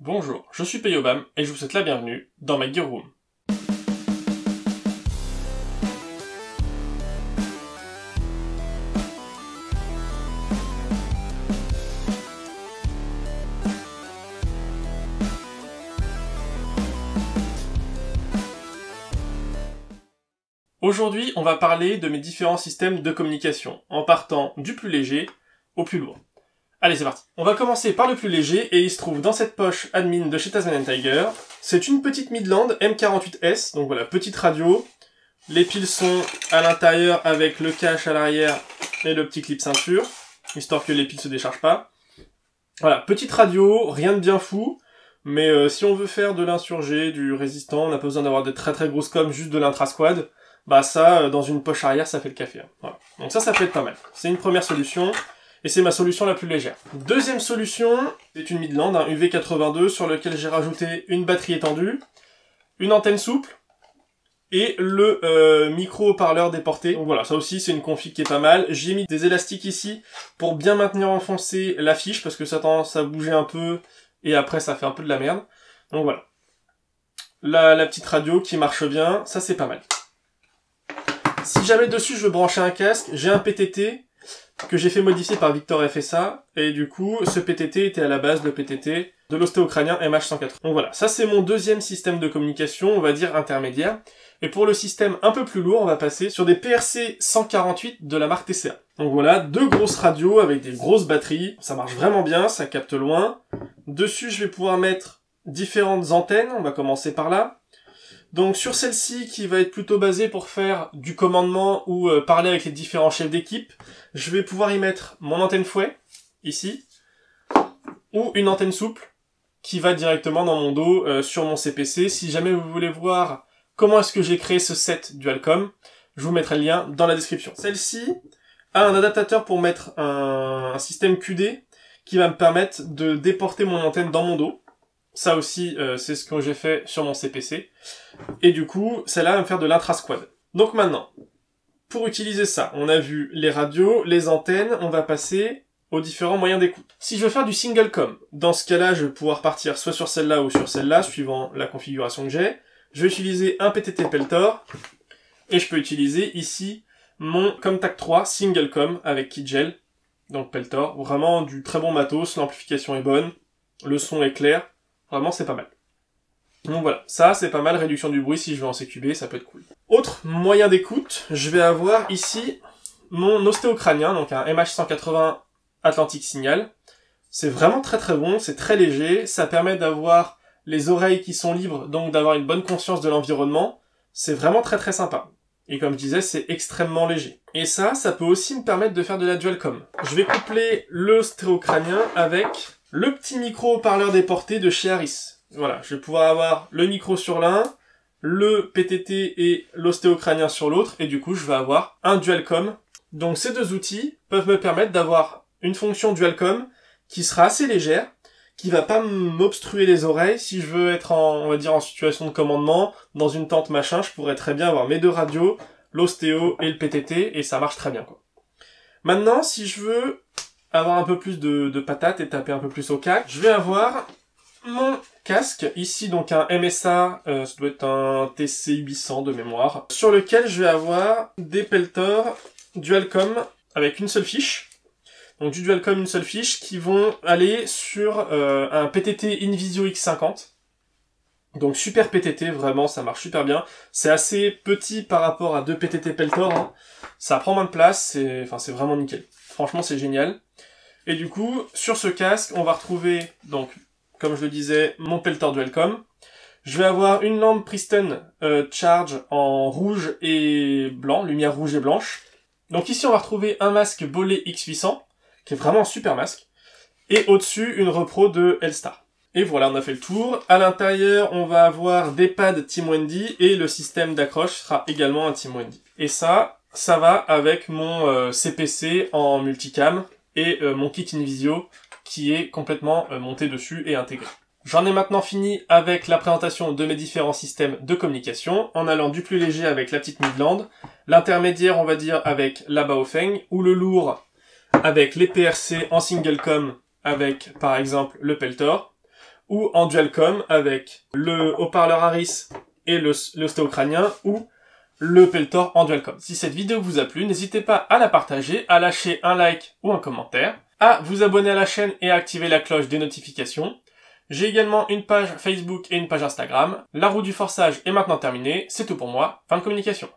Bonjour, je suis Payobam et je vous souhaite la bienvenue dans ma Gear Room. Aujourd'hui, on va parler de mes différents systèmes de communication, en partant du plus léger au plus lourd. Allez, c'est parti. On va commencer par le plus léger, et il se trouve dans cette poche admin de chez Tasman & Tiger. C'est une petite Midland M48S, donc voilà, petite radio. Les piles sont à l'intérieur avec le cache à l'arrière et le petit clip ceinture, histoire que les piles se déchargent pas. Voilà, petite radio, rien de bien fou, mais si on veut faire de l'insurgé, du résistant, on n'a pas besoin d'avoir des très très grosses coms, juste de l'intra-squad. Bah ça, dans une poche arrière, ça fait le café. Hein. Voilà. Donc ça peut être pas mal. C'est une première solution. Et c'est ma solution la plus légère. Deuxième solution, c'est une Midland, un UV82, sur lequel j'ai rajouté une batterie étendue, une antenne souple, et le micro-haut-parleur déporté. Donc voilà, ça aussi c'est une config qui est pas mal. J'ai mis des élastiques ici pour bien maintenir enfoncé la fiche, parce que ça tendance à bouger un peu, et après ça fait un peu de la merde. Donc voilà. La petite radio qui marche bien, ça c'est pas mal. Si jamais dessus je veux brancher un casque, j'ai un PTT, que j'ai fait modifier par Victor FSA, et du coup, ce PTT était à la base le PTT de l'ostéo-crânien MH180. Donc voilà, ça c'est mon deuxième système de communication, on va dire intermédiaire. Et pour le système un peu plus lourd, on va passer sur des PRC 148 de la marque TCA. Donc voilà, deux grosses radios avec des grosses batteries, ça marche vraiment bien, ça capte loin. Dessus, je vais pouvoir mettre différentes antennes, on va commencer par là. Donc sur celle-ci, qui va être plutôt basée pour faire du commandement ou parler avec les différents chefs d'équipe, je vais pouvoir y mettre mon antenne fouet, ici, ou une antenne souple, qui va directement dans mon dos sur mon CPC. Si jamais vous voulez voir comment est-ce que j'ai créé ce set Dualcom, je vous mettrai le lien dans la description. Celle-ci a un adaptateur pour mettre un système QD, qui va me permettre de déporter mon antenne dans mon dos. Ça aussi, c'est ce que j'ai fait sur mon CPC. Et du coup, celle-là va me faire de l'intra-squad. Donc maintenant, pour utiliser ça, on a vu les radios, les antennes, on va passer aux différents moyens d'écoute. Si je veux faire du single com, dans ce cas-là, je vais pouvoir partir soit sur celle-là ou sur celle-là, suivant la configuration que j'ai. Je vais utiliser un PTT Peltor, et je peux utiliser ici mon Comtac 3 single com avec KitGel, donc Peltor. Vraiment du très bon matos, l'amplification est bonne, le son est clair. Vraiment, c'est pas mal. Donc voilà, ça c'est pas mal, réduction du bruit si je veux en CQB, ça peut être cool. Autre moyen d'écoute, je vais avoir ici mon ostéo-crânien, donc un MH180 Atlantic Signal. C'est vraiment très très bon, c'est très léger, ça permet d'avoir les oreilles qui sont libres, donc d'avoir une bonne conscience de l'environnement. C'est vraiment très très sympa. Et comme je disais, c'est extrêmement léger. Et ça peut aussi me permettre de faire de la Dualcom. Je vais coupler l'ostéo-crânien avec le petit micro haut-parleur déporté de chez Harris. Voilà, je vais pouvoir avoir le micro sur l'un, le PTT et l'ostéo-crânien sur l'autre, et du coup je vais avoir un Dualcom. Donc ces deux outils peuvent me permettre d'avoir une fonction Dualcom qui sera assez légère, qui va pas m'obstruer les oreilles. Si je veux être on va dire en situation de commandement, dans une tente machin, je pourrais très bien avoir mes deux radios, l'ostéo et le PTT, et ça marche très bien, quoi. Maintenant, si je veux avoir un peu plus de patates et taper un peu plus au cac, je vais avoir mon casque, ici donc un MSA, ça doit être un TC800 de mémoire, sur lequel je vais avoir des Peltor Dualcom avec une seule fiche. Donc du Dualcom, une seule fiche, qui vont aller sur un PTT Invisio X50. Donc super PTT, vraiment, ça marche super bien. C'est assez petit par rapport à deux PTT Peltor, hein. Ça prend moins de place, c'est vraiment nickel. Franchement, c'est génial. Et du coup, sur ce casque, on va retrouver, donc, comme je le disais, mon Peltor Dualcom. Je vais avoir une lampe Priston Charge en rouge et blanc, lumière rouge et blanche. Donc ici, on va retrouver un masque Bollé X800, qui est vraiment un super masque. Et au-dessus, une repro de L-Star. Et voilà, on a fait le tour. À l'intérieur, on va avoir des pads Team Wendy, et le système d'accroche sera également un Team Wendy. Et ça va avec mon CPC en multicam, et mon kit Invisio, qui est complètement monté dessus et intégré. J'en ai maintenant fini avec la présentation de mes différents systèmes de communication, en allant du plus léger avec la petite Midland, l'intermédiaire on va dire avec la Baofeng, ou le lourd avec les PRC en single com avec par exemple le Peltor, ou en dual-com avec le haut-parleur Harris et l'ostéo-crânien, ou le Peltor en dual-com. Si cette vidéo vous a plu, n'hésitez pas à la partager, à lâcher un like ou un commentaire, à vous abonner à la chaîne et à activer la cloche des notifications. J'ai également une page Facebook et une page Instagram. La roue du forçage est maintenant terminée, c'est tout pour moi, fin de communication.